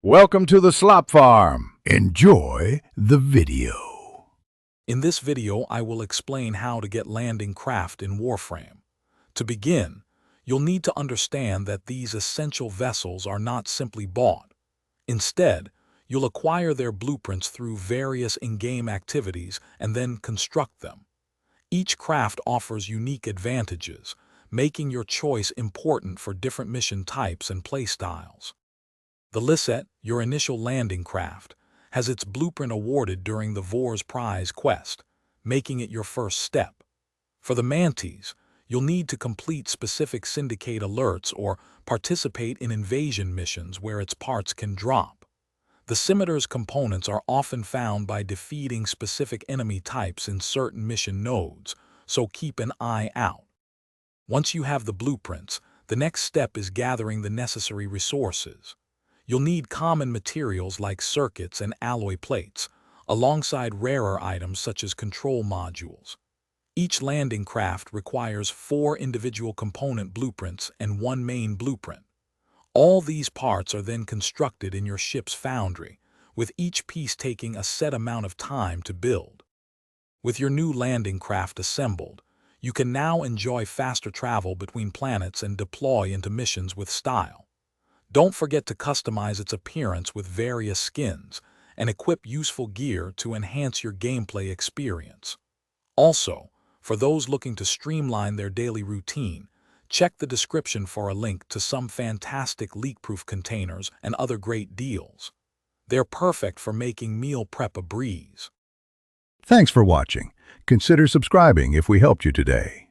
Welcome to the Slop Farm. Enjoy the video. In this video, I will explain how to get landing craft in Warframe. To begin, you'll need to understand that these essential vessels are not simply bought. Instead, you'll acquire their blueprints through various in-game activities and then construct them. Each craft offers unique advantages, making your choice important for different mission types and playstyles. The Lisette, your initial landing craft, has its blueprint awarded during the Vor's Prize quest, making it your first step. For the Mantis, you'll need to complete specific syndicate alerts or participate in invasion missions where its parts can drop. The Scimitar's components are often found by defeating specific enemy types in certain mission nodes, so keep an eye out. Once you have the blueprints, the next step is gathering the necessary resources. You'll need common materials like circuits and alloy plates, alongside rarer items such as control modules. Each landing craft requires 4 individual component blueprints and 1 main blueprint. All these parts are then constructed in your ship's foundry, with each piece taking a set amount of time to build. With your new landing craft assembled, you can now enjoy faster travel between planets and deploy into missions with style. Don't forget to customize its appearance with various skins and equip useful gear to enhance your gameplay experience. Also, for those looking to streamline their daily routine, check the description for a link to some fantastic leak-proof containers and other great deals. They're perfect for making meal prep a breeze. Thanks for watching. Consider subscribing if we helped you today.